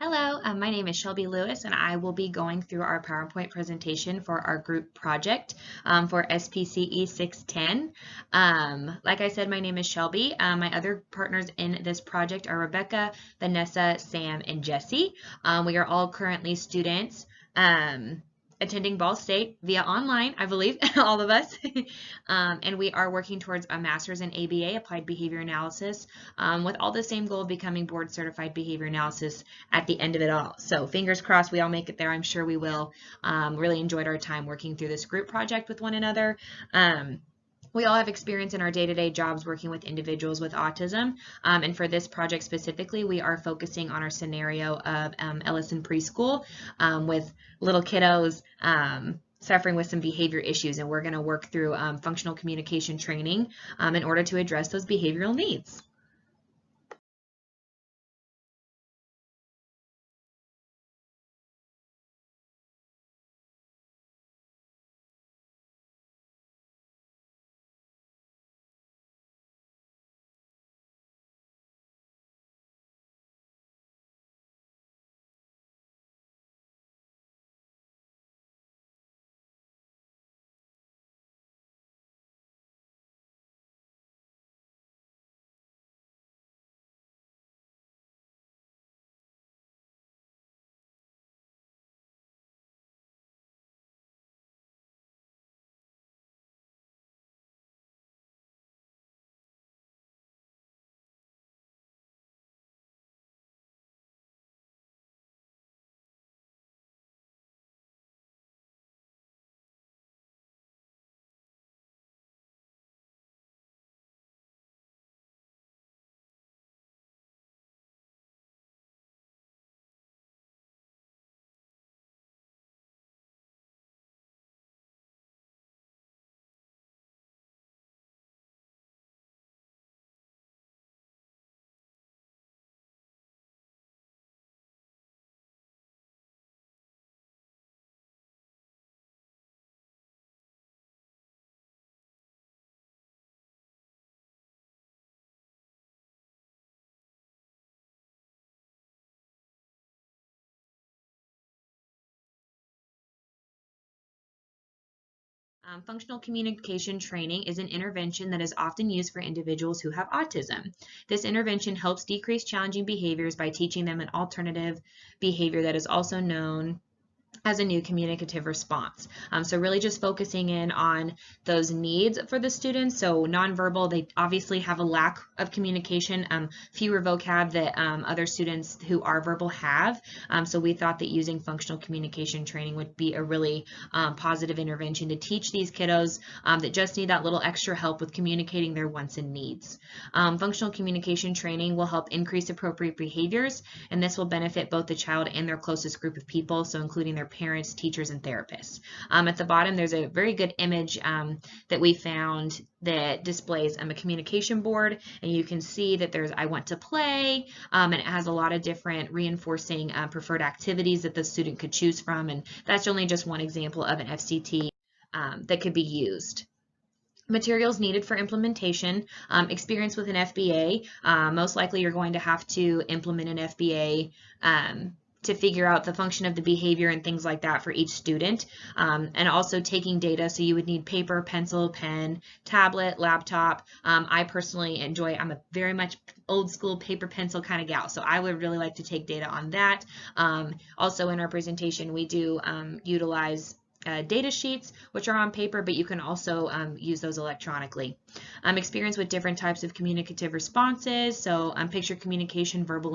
Hello, my name is Shelby Lewis, and I will be going through our PowerPoint presentation for our group project for SPCE 610. Like I said, my name is Shelby. My other partners in this project are Rebecca, Vanessa, Sam, and Jesse. We are all currently students attending Ball State via online, I believe, all of us. And we are working towards a master's in ABA, Applied Behavior Analysis, with all the same goal of becoming board certified behavior analysis at the end of it all. So fingers crossed we all make it there. I'm sure we will. Really enjoyed our time working through this group project with one another. We all have experience in our day-to-day jobs working with individuals with autism. And for this project specifically, we are focusing on our scenario of Ellison Preschool with little kiddos suffering with some behavior issues. And we're going to work through functional communication training in order to address those behavioral needs. Functional communication training is an intervention that is often used for individuals who have autism. This intervention helps decrease challenging behaviors by teaching them an alternative behavior that is also known as a new communicative response. So really just focusing in on those needs for the students. So nonverbal, they obviously have a lack of communication, fewer vocab that other students who are verbal have. So we thought that using functional communication training would be a really positive intervention to teach these kiddos that just need that little extra help with communicating their wants and needs. Functional communication training will help increase appropriate behaviors, and this will benefit both the child and their closest group of people, so including their parents, teachers, and therapists. At the bottom, there's a very good image that we found that displays a communication board, and you can see that there's I want to play, and it has a lot of different reinforcing preferred activities that the student could choose from, and that's only just one example of an FCT that could be used. Materials needed for implementation, experience with an FBA. Most likely you're going to have to implement an FBA to figure out the function of the behavior and things like that for each student, and also taking data. So you would need paper, pencil, pen, tablet, laptop. I personally enjoy, I'm a very much old school paper pencil kind of gal, so I would really like to take data on that. Also in our presentation, we do utilize data sheets, which are on paper, but you can also use those electronically. Experience with different types of communicative responses, so picture communication, verbal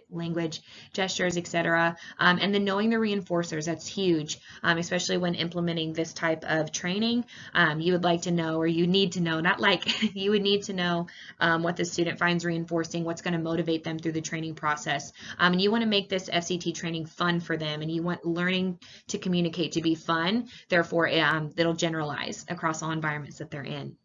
language, gestures, etc. And then knowing the reinforcers, that's huge, especially when implementing this type of training. You would like to know, or you need to know, not like, you would need to know what the student finds reinforcing, what's going to motivate them through the training process. And you want to make this FCT training fun for them, and you want learning to communicate to be fun. Therefore, it'll generalize across all environments that they're in.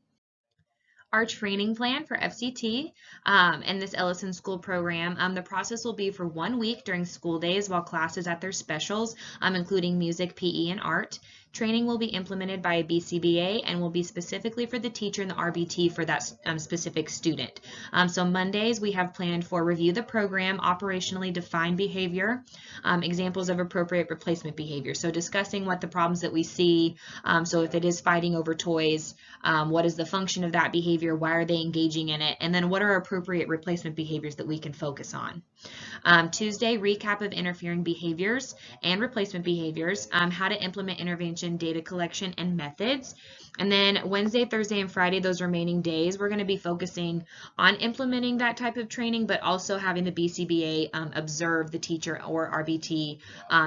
Our training plan for FCT and this Ellison School program, the process will be for 1 week during school days while classes at their specials, including music, PE, and art. Training will be implemented by a BCBA and will be specifically for the teacher and the RBT for that specific student. So Mondays we have planned for review the program, operationally define behavior, examples of appropriate replacement behavior. So discussing what the problems that we see, so if it is fighting over toys, what is the function of that behavior, why are they engaging in it, and then what are appropriate replacement behaviors that we can focus on. Tuesday, recap of interfering behaviors and replacement behaviors, how to implement intervention, data collection, and methods. And then Wednesday, Thursday, and Friday, those remaining days, we're going to be focusing on implementing that type of training, but also having the BCBA observe the teacher or RBT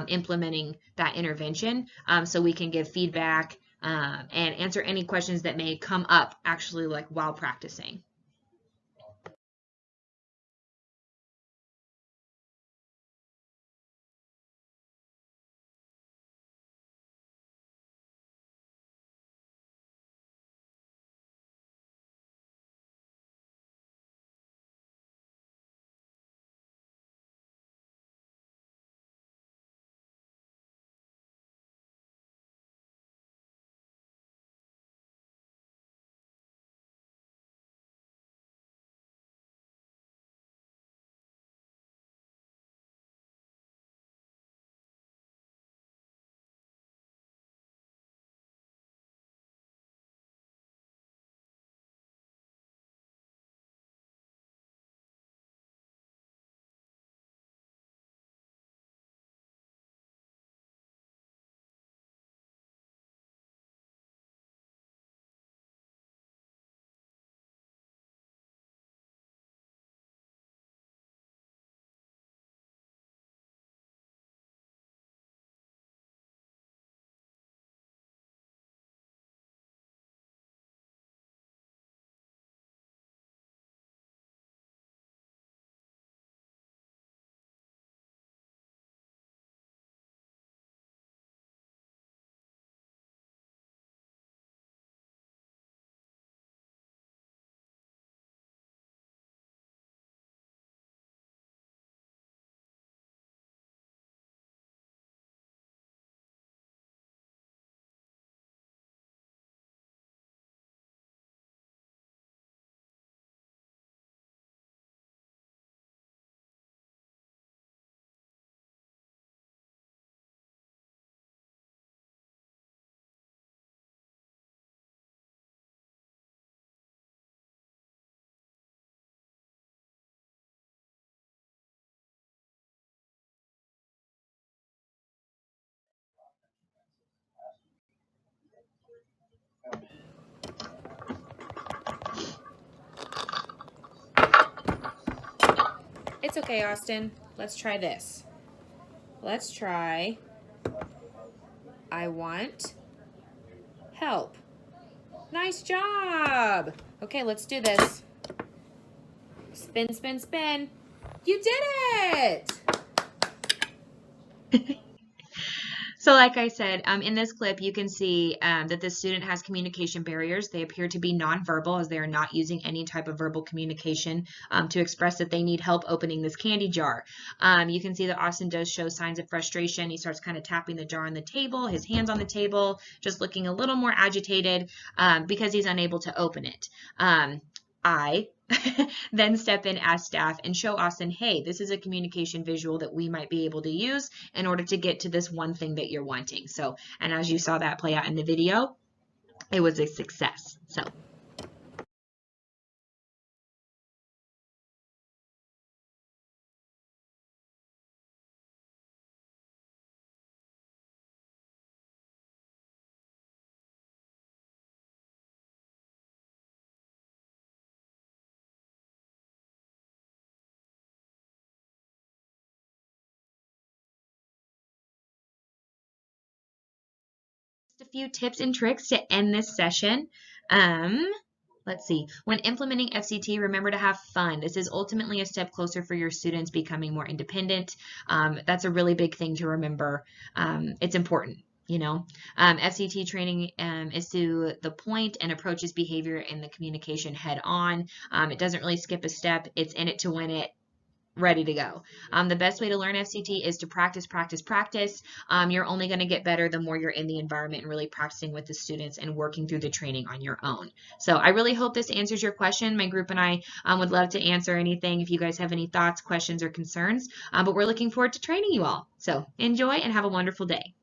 implementing that intervention, so we can give feedback and answer any questions that may come up actually like while practicing. It's okay, Austin. Let's try this. Let's try I want help. Nice job. Okay, let's do this. Spin, spin, spin. You did it! So like I said, in this clip, you can see that the student has communication barriers. They appear to be nonverbal as they are not using any type of verbal communication to express that they need help opening this candy jar. You can see that Austin does show signs of frustration. He starts kind of tapping the jar on the table, his hands on the table, just looking a little more agitated because he's unable to open it. I then step in as staff and show Austin, hey, this is a communication visual that we might be able to use in order to get to this one thing that you're wanting. So, and as you saw that play out in the video, it was a success. So. A few tips and tricks to end this session. Let's see. When implementing FCT, remember to have fun. This is ultimately a step closer for your students becoming more independent. That's a really big thing to remember. It's important. You know, FCT training is to the point and approaches behavior and the communication head on. It doesn't really skip a step. It's in it to win it. ready to go. The best way to learn FCT is to practice, practice, practice. You're only going to get better the more you're in the environment and really practicing with the students and working through the training on your own. So I really hope this answers your question. My group and I would love to answer anything if you guys have any thoughts, questions, or concerns. But we're looking forward to training you all. So enjoy and have a wonderful day.